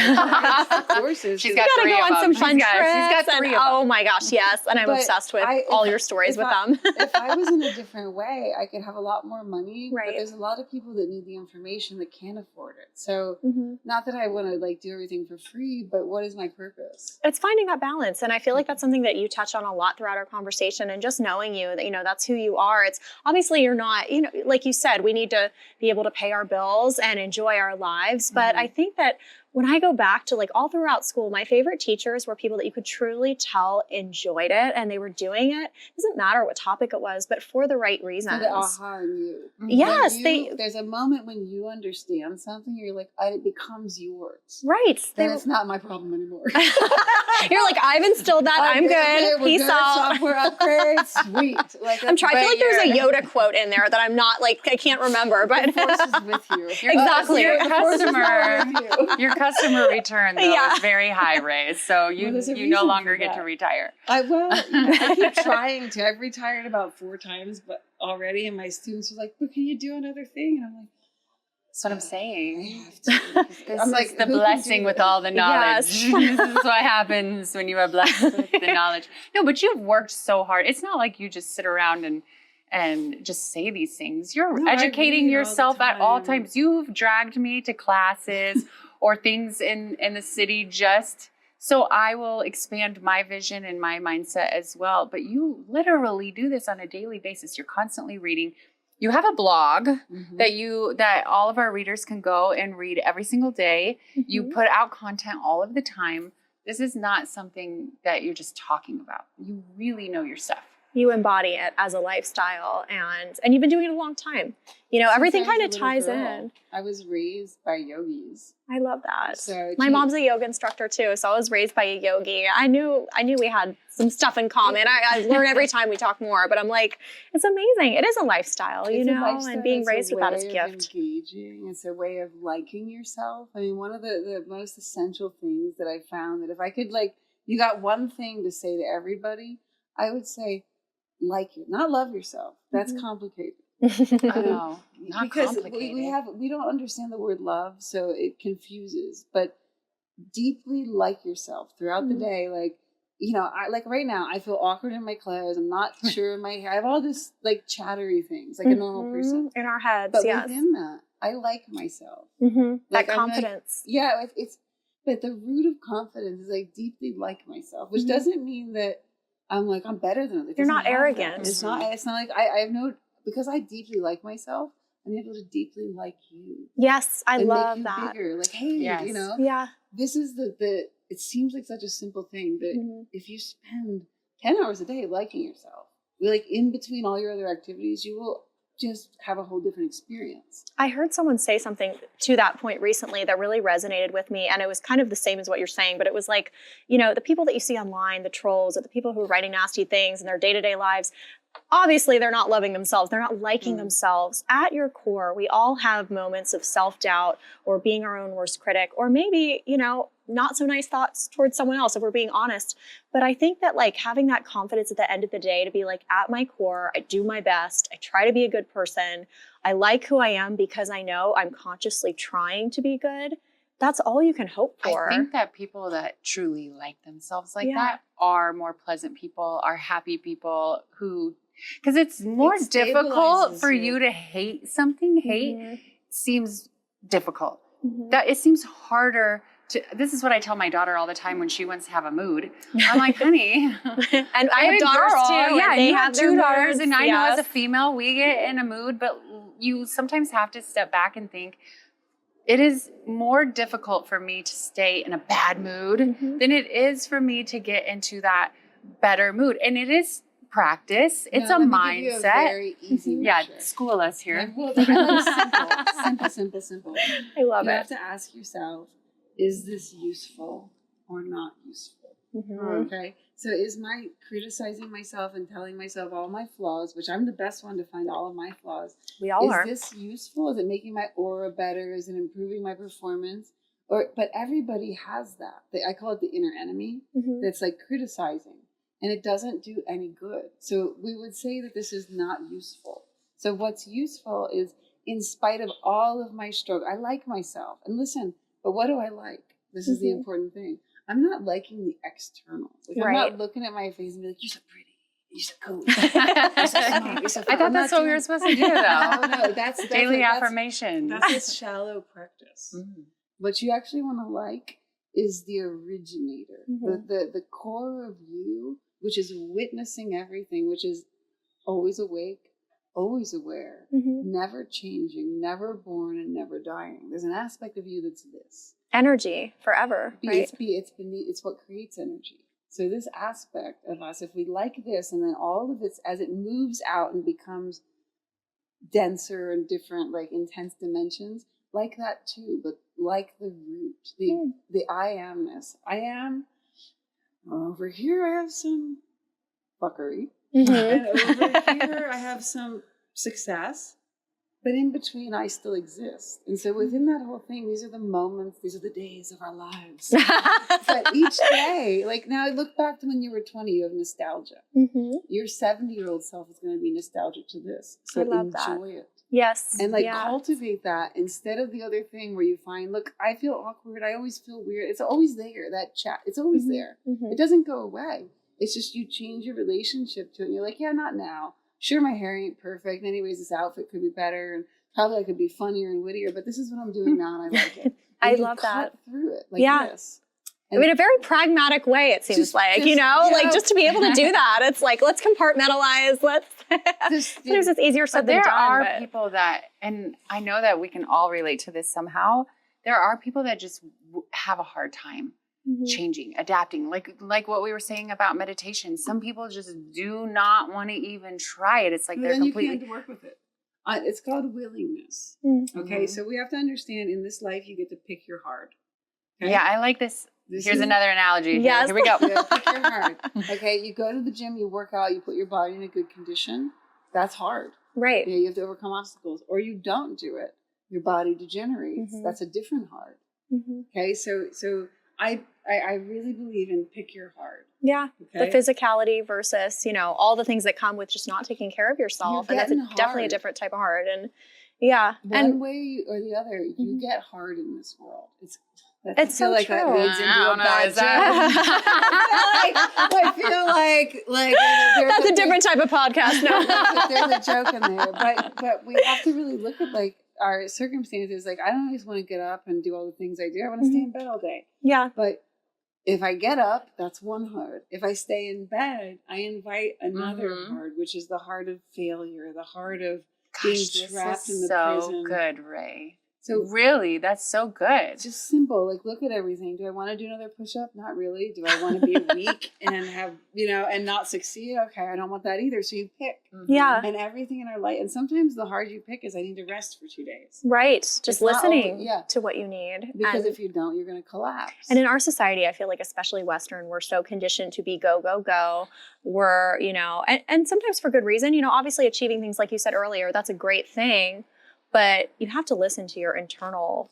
courses. She's got to go on some fun trips. She's got three. Oh my gosh, yes. And I'm obsessed with all your stories with them. If I was in a different way, I could have a lot more money. Right. But there's a lot of people that need the information that can't afford it. So not that I want to like do everything for free, but what is my purpose? It's finding that balance. And I feel like that's something that you touch on a lot throughout our conversation, and just knowing you that, that's who you are. It's obviously you're not, like you said, we need to be able to pay our bills and enjoy our lives. But I think that when I go back to like all throughout school, my favorite teachers were people that you could truly tell enjoyed it and they were doing it. It doesn't matter what topic it was, but for the right reasons. For the aha in you. Yes. There's a moment when you understand something, you're like, it becomes yours. Right. Then it's not my problem anymore. You're like, I've instilled that. I'm good. Peace out. Software upgrades. Sweet. Like, I'm trying. I feel like there's a Yoda quote in there that I'm not like, I can't remember, but the force is with you. Exactly. Your customer return though is very high, Ray. So you no longer get to retire. I keep trying to. I've retired about 4 times, but already, and my students are like, "But can you do another thing?" And I'm like, that's what I'm saying. I'm like, the blessing with all the knowledge. Yes. This is what happens when you are blessed with the knowledge. No, but you've worked so hard. It's not like you just sit around and and just say these things. You're No, I educating read all the yourself at all time. times. You've dragged me to classes or things in the city just so I will expand my vision and my mindset as well. But you literally do this on a daily basis. You're constantly reading. You have a blog that all of our readers can go and read every single day. You put out content all of the time. This is not something that you're just talking about. You really know your stuff. You embody it as a lifestyle, and you've been doing it a long time. You know, everything kind of ties in. I was raised by yogis. I love that. So my mom's a yoga instructor too, so I was raised by a yogi. I knew we had some stuff in common. I learn every time we talk more, but I'm like, it's amazing. It is a lifestyle, you know, and being raised with that as a gift. Engaging. It's a way of liking yourself. I mean, one of the most essential things that I found that if I could, like, you got one thing to say to everybody, I would say, like you, not love yourself. That's complicated. I know, not because complicated. we don't understand the word love, so it confuses. But deeply like yourself throughout the day. Like, you know, I like right now I feel awkward in my clothes. I'm not sure in my hair. I have all this like chattery things like a normal person in our heads. But yes. within that, I like myself. That confidence. Like, yeah, it's but the root of confidence is I deeply like myself, which doesn't mean that I'm like, I'm better than others. You're not arrogant. It's not like I have no, because I deeply like myself, I'm able to deeply like you. Yes, I love make you that. bigger. Like, hey, you know, this is the, it seems like such a simple thing, but if you spend 10 hours a day liking yourself, like in between all your other activities, you will just have a whole different experience. I heard someone say something to that point recently that really resonated with me. And it was kind of the same as what you're saying, but it was like, you know, the people that you see online, the trolls, or the people who are writing nasty things in their day-to-day lives, obviously they're not loving themselves. They're not liking themselves. At your core, we all have moments of self-doubt or being our own worst critic, or maybe, you know, not so nice thoughts towards someone else, if we're being honest. But I think that like having that confidence at the end of the day to be like, at my core, I do my best. I try to be a good person. I like who I am because I know I'm consciously trying to be good. That's all you can hope for. I think that people that truly like themselves like that are more pleasant people, are happy people who, because it's more difficult for you to hate something. Hate seems difficult. That it seems harder. This is what I tell my daughter all the time when she wants to have a mood. I'm like, honey, and I have daughters too. Yeah, they you have two daughters, moods. and I know as a female we get in a mood, but you sometimes have to step back and think. It is more difficult for me to stay in a bad mood than it is for me to get into that better mood, and it is practice. It's a mindset. Give you a very easy measure. School us here. Simple. I love it. You have to ask yourself, is this useful or not useful? Okay. So is my criticizing myself and telling myself all my flaws, which I'm the best one to find all of my flaws. We all are. Is this useful? Is it making my aura better? Is it improving my performance? But everybody has that. I call it the inner enemy. That's like criticizing, and it doesn't do any good. So we would say that this is not useful. So what's useful is, in spite of all of my struggle, I like myself. And listen, but what do I like? This is the important thing. I'm not liking the external. Like, I'm not looking at my face and be like, you're so pretty. You're so cool. You're so smart. You're so fun. I thought that's what we were supposed to do, though. No, that's daily affirmation. That's a shallow practice. What you actually want to like is the originator, the core of you, which is witnessing everything, which is always awake, always aware, never changing, never born, and never dying. There's an aspect of you that's this. Energy forever, right? It's what creates energy. So this aspect of us, if we like this, and then all of it, as it moves out and becomes denser and different, like intense dimensions, like that too, but like the root, the I amness. I am, over here I have some fuckery, and over here I have some success. But in between, I still exist. And so within that whole thing, these are the moments, these are the days of our lives. But each day, like now I look back to when you were 20, you have nostalgia. Your 70-year-old self is going to be nostalgic to this. So I love enjoy that. it. Yes. And like cultivate that instead of the other thing where you find, look, I feel awkward. I always feel weird. It's always there, that chat. It's always there. It doesn't go away. It's just you change your relationship to it. And you're like, yeah, not now. sure, my hair ain't perfect. Anyways, this outfit could be better. And probably I could be funnier and wittier, but this is what I'm doing now and I like it. I And you love cut that. through it like Yeah. this. I mean, a very pragmatic way, it seems Just- like, just- you know, yeah. like just to be able to do that. It's like, let's compartmentalize. Sometimes it's easier said But than there done. are but- people that, and I know that we can all relate to this somehow. There are people that just have a hard time Mhm. changing, adapting. Like what we were saying about meditation. Some people just do not want to even try it. It's like But they're then you completely. can't work with it. It's called willingness. Mhm. Okay, Mhm. so we have to understand in this life you get to pick your hard. Okay? Yeah, I like this. This Here's is- another analogy. Yes. Here we go. Yeah, pick your hard. Okay, you go to the gym, you work out, you put your body in a good condition. That's hard. Right. You have to overcome obstacles, or you don't do it. Your body degenerates. Mhm. That's a different hard. Mhm. Okay, so I really believe in pick your hard. Yeah. Okay, The physicality versus, you know, all the things that come with just not taking care of yourself. You're And that's getting definitely a hard. different type of hard. And yeah. one And way or the other, you Mhm. get hard in this world. I It's feel so like that true. leads into I a don't know, bad is that- I feel like there's that's a big- different type of podcast. No. there's a joke in there, but we have to really look at like our circumstances. Like I don't always want to get up and do all the things I do. I want to stay in bed all day. Yeah. But if I get up, that's one hard. If I stay in bed, I invite another Mhm. hard, which is the heart of failure, the heart of Gosh, being this trapped in is the so prison. good, Ray. So Really, that's so good. it's just simple. Like, look at everything. Do I want to do another push-up? Not really. Do I want to be weak and have, and not succeed? Okay, I don't want that either. So you pick. Mhm. Yeah. And everything in our life. And sometimes the hard you pick is I need to rest for 2 days. Right. It's Just not listening always- yeah. to what you need. Because And- if you don't, you're going to collapse. And in our society, I feel like, especially Western, we're so conditioned to be go, go, go. We're, and sometimes for good reason, obviously achieving things like you said earlier, that's a great thing. But you have to listen to your internal,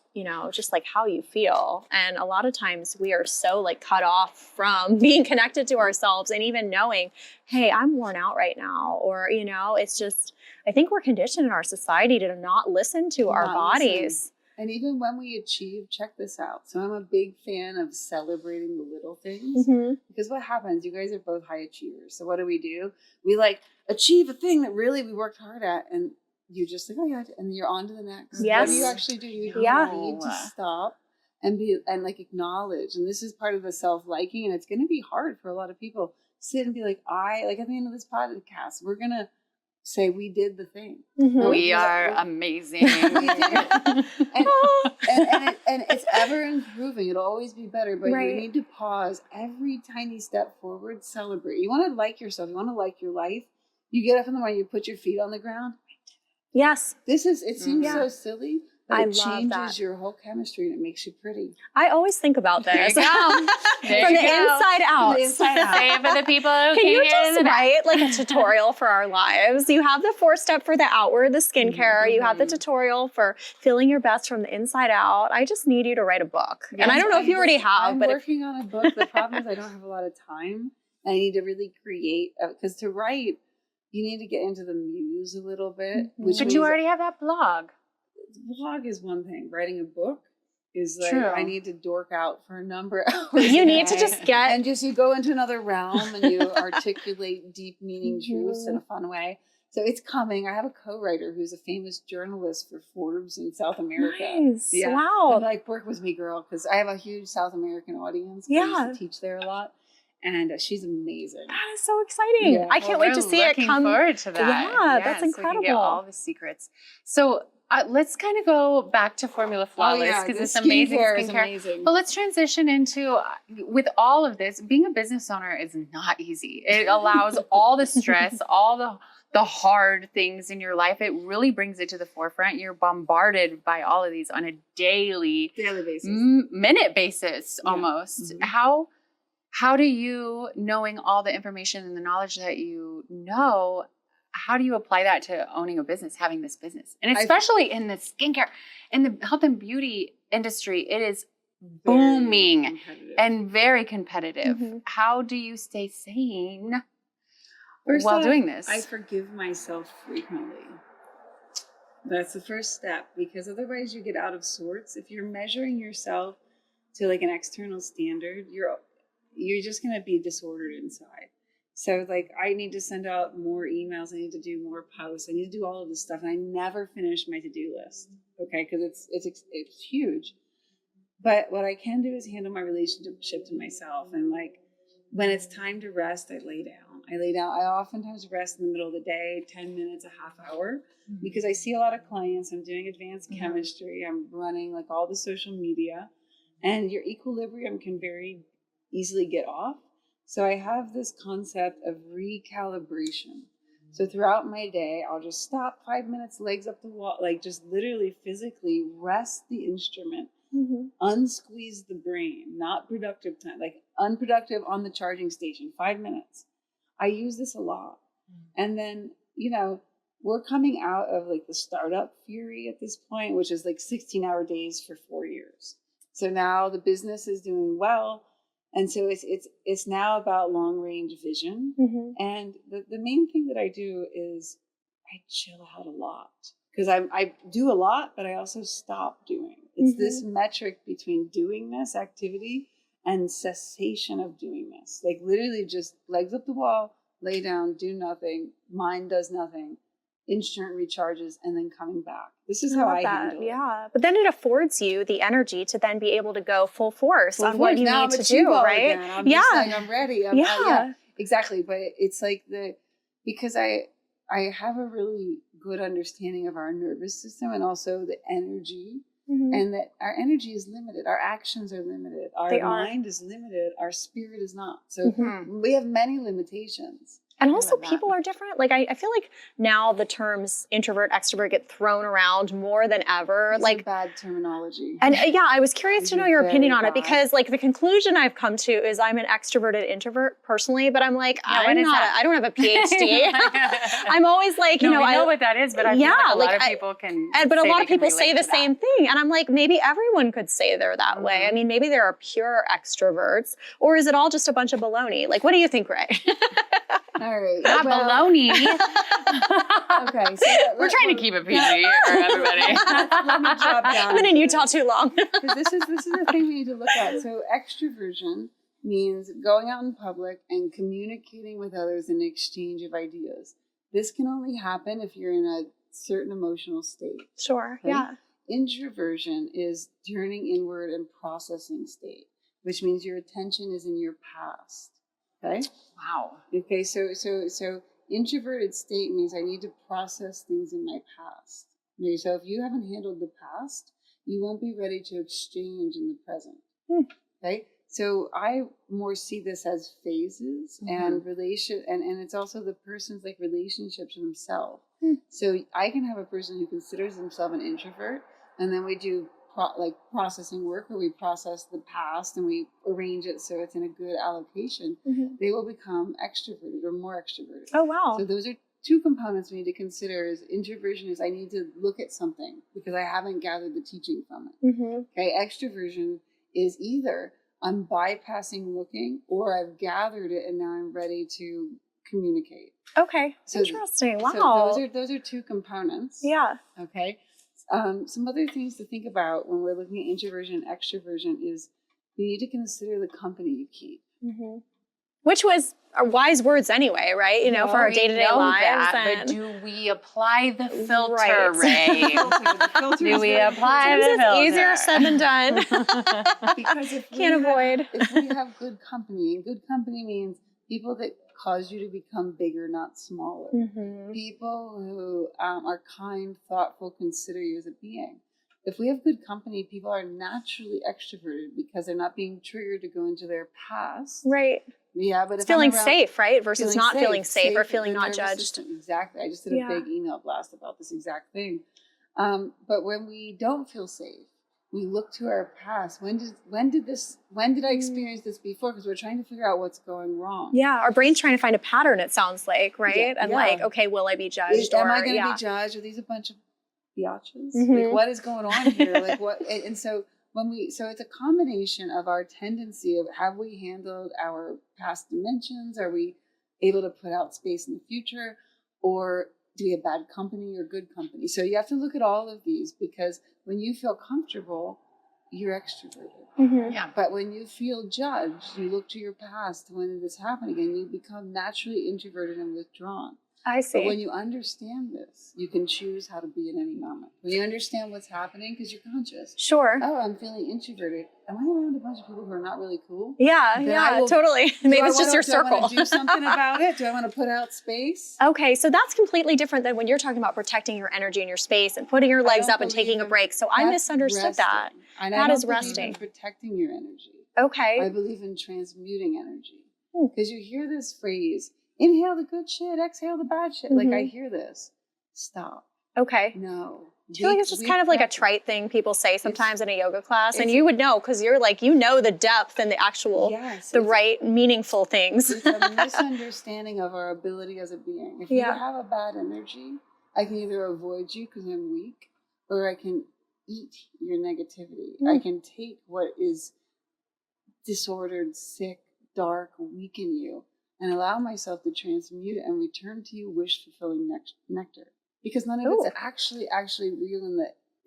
just like how you feel. And a lot of times we are so like cut off from being connected to ourselves and even knowing, hey, I'm worn out right now. Or, it's just, I think we're conditioned in our society to not listen to our Not listen. bodies. And even when we achieve, check this out. So I'm a big fan of celebrating the little things. Mm-hmm. Because what happens, you guys are both high achievers. So what do? We like achieve a thing that really we worked hard at. And you're just like, oh yeah, and you're on to the next. Yes. What do you actually do? You Yeah. need to stop and acknowledge. And this is part of the self-liking, and it's going to be hard for a lot of people. Sit and be like, at the end of this podcast, we're going to say we did the thing. Mm-hmm. We are amazing. We did. And it's ever improving. It'll always be better, but Right. you need to pause every tiny step forward, celebrate. You want to like yourself. You want to like your life. You get up in the morning, you put your feet on the ground. Yes. It seems Yeah. so silly, but I it love changes that. your whole chemistry and it makes you pretty. I always think about There this. you go. There From you the go. inside out. the inside out. Say it for the people who Can came you here in just the back. write like a tutorial for our lives? You have the 4-step for the outward, the skincare. You have the Mhm. tutorial for feeling your best from the inside out. I just need you to write a book. And I Yes, don't know if you already have, I'm but working on a book. The problem is I don't have a lot of time. I need to really create, because to write, you need to get into the muse a little bit. Mhm. Which But means you already have that blog. blog is one thing. Writing a book is like, True. I need to dork out for a number of hours. you need to Okay. just get And just you go into another realm and you articulate deep meaning truths in a fun way. So it's coming. I have a co-writer who's a famous journalist for Forbes in South America. nice. Yeah. Wow. And like, work with me, girl, because I have a huge South American audience. I Yeah. used to teach there a lot. And she's amazing. That is so exciting. Yeah. I can't wait to see it Looking come. forward to that. Yeah, that's So we can get incredible. all the secrets. So let's kind of go back to Formula Flawless because the it's amazing skincare is skincare. amazing. But let's transition into, with all of this, being a business owner is not easy. It allows all the stress, all the hard things in your life. It really brings it to the forefront. You're bombarded by all of these on a daily Basis. minute basis Yeah. almost. Mhm. How do you, knowing all the information and the knowledge that you know, how do you apply that to owning a business, having this business? And especially in the skincare, in the health and beauty industry, it is Very booming competitive. and very competitive. Mhm. How do you stay sane First while off, doing this? I forgive myself frequently. That's the first step, because otherwise you get out of sorts. If you're measuring yourself to like an external standard, you're just going to be disordered inside. So like I need to send out more emails. I need to do more posts. I need to do all of this stuff. And I never finish my to-do list. Okay. Cause it's huge. But what I can do is handle my relationship to myself. And like when it's time to rest, I lay down. I oftentimes rest in the middle of the day, 10 minutes, a half hour, because I see a lot of clients. I'm doing advanced chemistry. I'm running like all the social media, and your equilibrium can very easily get off. So I have this concept of recalibration. So throughout my day, I'll just stop 5 minutes, legs up the wall, like just literally physically rest the instrument, unsqueeze the brain, not productive time, like unproductive on the charging station, 5 minutes. I use this a lot. And then, we're coming out of like the startup fury at this point, which is like 16-hour days for 4 years. So now the business is doing well. And so it's now about long range vision. And the main thing that I do is I chill out a lot, because I do a lot, but I also stop doing. It's this metric between doing this activity and cessation of doing this. Like literally just legs up the wall, lay down, do nothing, mind does nothing, instrument recharges, and then coming back. This is how I handle it. Yeah, but then it affords you the energy to then be able to go full force on what you now need to do, right? Again. I'm just saying I'm ready. Exactly. But it's like because I have a really good understanding of our nervous system and also the energy, and that our energy is limited. Our actions are limited. Our mind is limited. Our spirit is not. So we have many limitations. And also people are different. Like I feel like now the terms introvert, extrovert get thrown around more than ever. It's like bad terminology. And I was curious to know your opinion on it, because like the conclusion I've come to is I'm an extroverted introvert personally, but I'm like, I don't have a PhD. I'm always like, we know what that is, but I feel like a lot of people can. But a lot of people say the same thing. And I'm like, maybe everyone could say they're that way. I mean, maybe there are pure extroverts, or is it all just a bunch of baloney? Like, what do you think, Ray? All right. Not baloney. Okay. So we're trying to keep it PG here for everybody. Let me drop down. I've been in Utah too long. Because this is the thing we need to look at. So extroversion means going out in public and communicating with others in exchange of ideas. This can only happen if you're in a certain emotional state. Sure. Okay? Yeah. Introversion is turning inward and processing state, which means your attention is in your past. Okay. Wow. Okay. So introverted state means I need to process things in my past. Okay, so if you haven't handled the past, you won't be ready to exchange in the present. Okay. So I more see this as phases and and it's also the person's like relationship to themselves. So I can have a person who considers themselves an introvert, and then we do processing work where we process the past and we arrange it so it's in a good allocation. They will become extroverted or more extroverted. Oh, wow. So those are two components we need to consider. Is introversion is I need to look at something because I haven't gathered the teaching from it. Okay. Extroversion is either I'm bypassing looking, or I've gathered it and now I'm ready to communicate. Okay. So, interesting. Wow. So those are two components. Yeah. Okay. Some other things to think about when we're looking at introversion and extroversion is you need to consider the company you keep. Which was wise words anyway, right? For our day-to-day lives. But do we apply the filter, Ray? Do we apply the It's filter? easier said than done. Because if we have good company, and good company means people that cause you to become bigger, not smaller. People who are kind, thoughtful, consider you as a being. If we have good company, people are naturally extroverted because they're not being triggered to go into their past. But it's feeling safe, right? Versus not feeling safe or feeling not judged. System. Exactly. I just did a big email blast about this exact thing. But when we don't feel safe, we look to our past. When did I experience this before? Because we're trying to figure out what's going wrong. Yeah, our brain's trying to find a pattern, it sounds like, right? Okay, will I be judged? Am I going to be judged? Are these a bunch of biatches? Like, what is going on here? Like, what? And so so it's a combination of our tendency of have we handled our past dimensions? Are we able to put out space in the future? Or do we have bad company or good company? So you have to look at all of these, because when you feel comfortable you're extroverted. Yeah. But when you feel judged, you look to your past when this happened again, you become naturally introverted and withdrawn. I see. But when you understand this, you can choose how to be in any moment. When you understand what's happening, because you're conscious. Sure. Oh, I'm feeling introverted. Am I around a bunch of people who are not really cool? Yeah, Then yeah, totally. Maybe it's just your Do I circle. want to do something about it? Do I want to put out space? Okay, so that's completely different than when you're talking about protecting your energy and your space and putting your legs up and taking a break. So I misunderstood that. And That I is don't believe resting. in protecting your energy. Okay. I believe in transmuting energy. Because you hear this phrase, inhale the good shit, exhale the bad shit. Like I hear this. Stop. Okay. No. I feel like it's just kind of like a trite thing people say sometimes in a yoga class, and you would know because you're like, you know the depth and the actual, the right meaningful things. It's a misunderstanding of our ability as a being. If you have a bad energy, I can either avoid you because I'm weak, or I can eat your negativity. I can take what is disordered, sick, dark, weak in you, and allow myself to transmute it and return to you wish-fulfilling nectar. Because none of it's actually real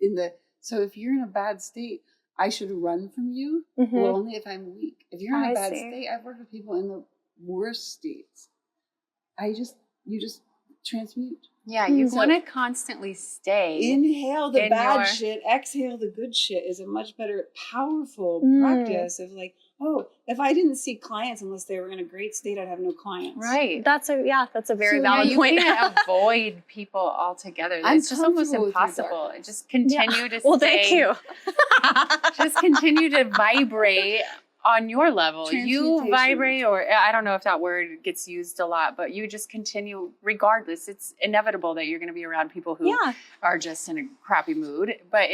in the. So if you're in a bad state, I should run from you. Well, only if I'm weak. If you're in a bad state, I've worked with people in the worst states. You just transmute. Yeah, you want to constantly stay. Inhale the bad shit, exhale the good shit is a much better, powerful practice of like, oh, if I didn't see clients unless they were in a great state, I'd have no clients. Right. That's a very valid point. You can't avoid people altogether. It's just almost impossible. Just continue to Well, thank you. Just continue to vibrate on your level. You vibrate, or I don't know if that word gets used a lot, but you just continue regardless. It's inevitable that you're going to be around people who are just in a crappy mood. But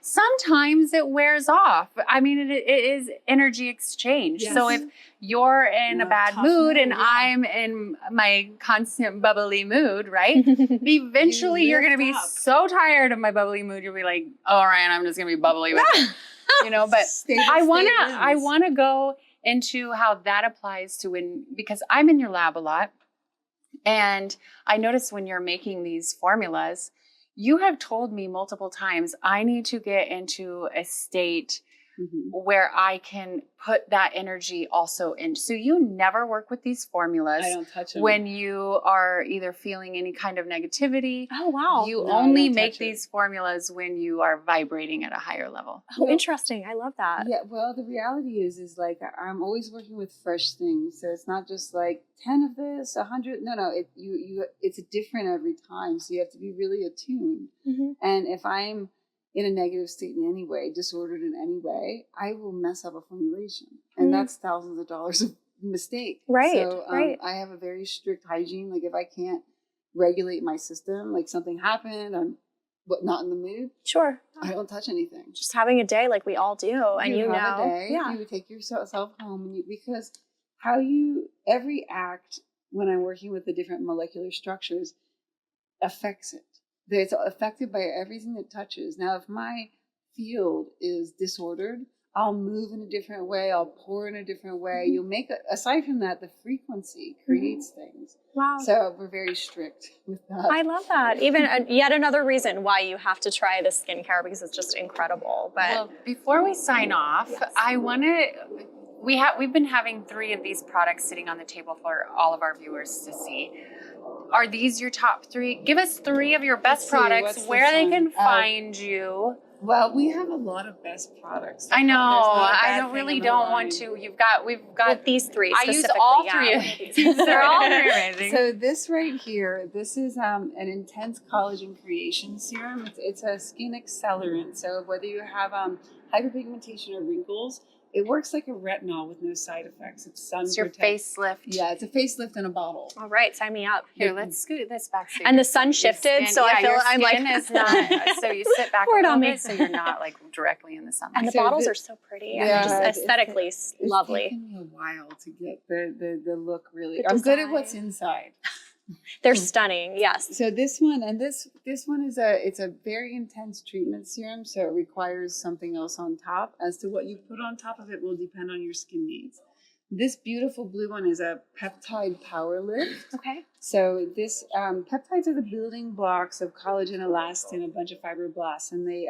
sometimes it wears off. I mean, it is energy exchange. Yes. So if you're in a bad mood and I'm in my constant bubbly mood, right? Eventually you're going to be so tired of my bubbly mood. You'll be like, all right, I'm just going to be bubbly with it. But I want to go into how that applies to because I'm in your lab a lot, and I noticed when you're making these formulas, you have told me multiple times, I need to get into a state where I can put that energy also in. So you never work with these formulas. I don't touch them. When you are either feeling any kind of negativity. Oh, wow. You only make these formulas when you are vibrating at a higher level. Oh, interesting. I love that. Yeah, well, the reality is like I'm always working with fresh things. So it's not just like 10 of this, 100. No, it's different every time. So you have to be really attuned. And if I'm in a negative state in any way, disordered in any way, I will mess up a formulation. And that's thousands of dollars of mistake. Right, so, I have a very strict hygiene. Like if I can't regulate my system, like something happened, I'm not in the mood. Sure. I don't touch anything. Just having a day like we all do. And you have know. A day, you would take yourself home. Because every act when I'm working with the different molecular structures affects it. It's affected by everything that touches. Now, if my field is disordered, I'll move in a different way. I'll pour in a different way. You'll make aside from that, the frequency creates things. Wow. So we're very strict with that. I love that. Even yet another reason why you have to try this skincare because it's just incredible. But well, before we sign off, I want to. We've been having 3 of these products sitting on the table for all of our viewers to see. Are these your top 3? Give us 3 of your best products, where they can find you. Well, we have a lot of best products. I know. I don't want to. We've got with these 3 I use all 3 of these. They're all very amazing. So this right here, this is an intense collagen creation serum. It's a skin accelerant. So whether you have hyperpigmentation or wrinkles, it works like a retinol with no side effects. It's your facelift. Yeah, it's a facelift in a bottle. All right, sign me up. Here, let's scoot this back. So and the sun shifted, so I feel I'm like is not. So you sit back a little bit, so you're not like directly in the sunlight. And the bottles are so pretty. Yeah, just aesthetically lovely. It's taken me a while to get the look really. I'm good at what's inside. They're stunning, yes. So this one is a very intense treatment serum, so it requires something else on top. As to what you put on top of it will depend on your skin needs. This beautiful blue one is a peptide power lift. Okay. So this peptides are the building blocks of collagen, elastin, a bunch of fibroblasts, and they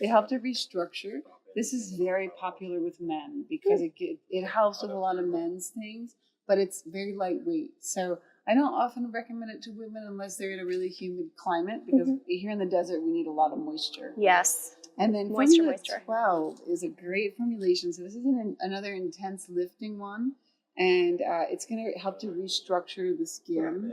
help to restructure this is very popular with men because it helps with a lot of men's things, but it's very lightweight. So I don't often recommend it to women unless they're in a really humid climate, because here in the desert we need a lot of moisture. Yes. And then Moisture. 12 is a great formulation. So this is another intense lifting one, and it's going to help to restructure the skin.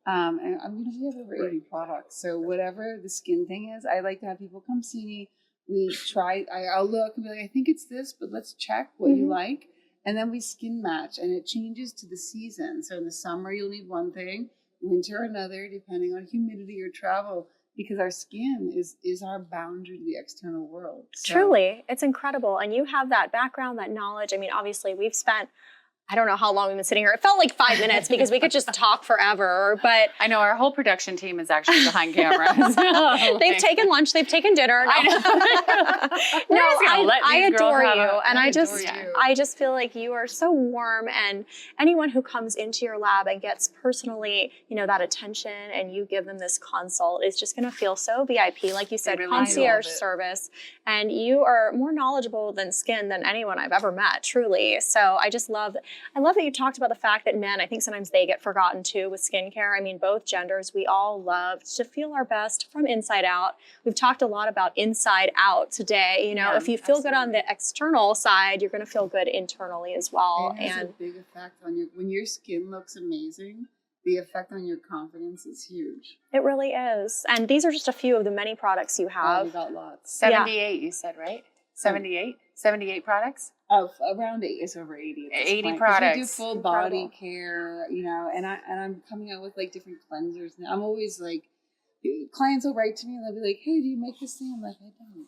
And I mean, we have over 80 products. So whatever the skin thing is, I like to have people come see me. We try, I'll look and be like, I think it's this, but let's check what you like. And then we skin match, and it changes to the season. So in the summer, you'll need one thing, winter another, depending on humidity or travel, because our skin is our boundary to the external world. So. Truly, it's incredible. And you have that background, that knowledge. I mean, obviously, we've spent, I don't know how long we've been sitting here. It felt like 5 minutes because we could just talk forever, but I know our whole production team is actually behind camera. So they've taken lunch, they've taken dinner. No, I adore you. And I just feel like you are so warm, and anyone who comes into your lab and gets personally, that attention, and you give them this consult is just going to feel so VIP. Like you said, really concierge service, and you are more knowledgeable than skin than anyone I've ever met, truly. So I love that you talked about the fact that men, I think sometimes they get forgotten too with skincare. I mean, both genders, we all love to feel our best from inside out. We've talked a lot about inside out today. If you feel good on the external side, you're going to feel good internally as well. It has a big effect on when your skin looks amazing, the effect on your confidence is huge. It really is. And these are just a few of the many products you have. We got lots. 78, you said, right? 78? 78 products? Around 8, it's over 80. 80 products. We do full body care, and I'm coming out with like different cleansers now. I'm always like, clients will write to me and they'll be like, hey, do you make this thing? I'm like, I don't.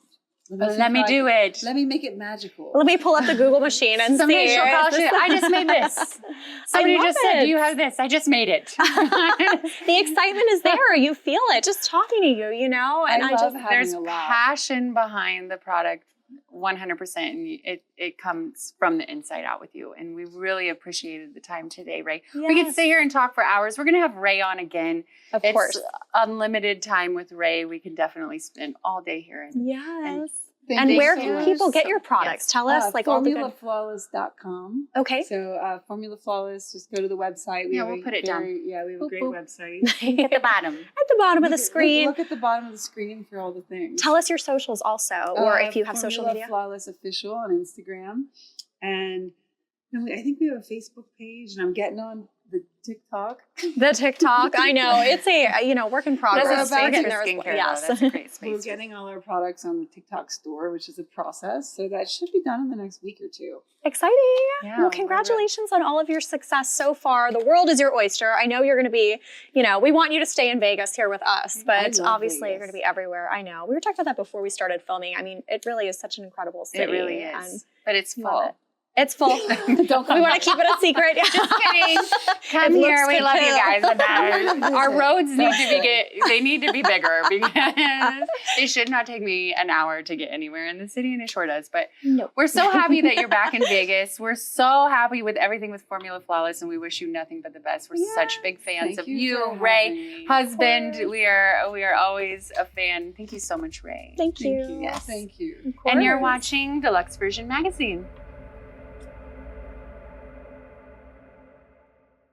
Let me do it. Let me make it magical. Let me pull up the Google machine and Somebody see. I just made this. Somebody just said, do you have this? I just made it. The excitement is there. You feel it just talking to you, and I love just, having there's a lot. passion behind the product. 100%, and it comes from the inside out with you, and we really appreciated the time today, Ray. Yes. We could sit here and talk for hours. We're gonna have Ray on again. Of course, unlimited time with Ray. We can definitely spend all day here. Yes. Thank And you where so can much. people get your products? Tell us, all the good. FormulaFlawless.com. Okay. So Formula Flawless, just go to the website. We'll put it down. Yeah, we have a great website. At the bottom. At the bottom of the screen. Look at the bottom of the screen for all the things. Tell us your socials also, or if you have social media. Flawless Official on Instagram, and I think we have a Facebook page, and I'm getting on the TikTok. The TikTok, I know it's a work in progress. That's a We're space getting for there. skincare, Yes, though. That's a great space. We're getting all our products on the TikTok store, which is a process. So that should be done in the next week or two. Exciting. Yeah, well, congratulations on all of your success so far. The world is your oyster. I know you're going to be, we want you to stay in Vegas here with us, but obviously you're going to be everywhere. I know. We were talking about that before we started filming. I mean, it really is such an incredible city. It really is. But it's full. It's full. Don't we want to keep it a secret. Just kidding. Come here. We love you guys. Our roads need to be bigger, because it should not take me an hour to get anywhere in the city, and it sure does. But we're so happy that you're back in Vegas. We're so happy with everything with Formula Flawless, and we wish you nothing but the best. We're such big fans of you, Ray, husband. We are always a fan. Thank you so much, Ray. Thank you. Yes. Thank you. And you're watching Deluxe Version Magazine.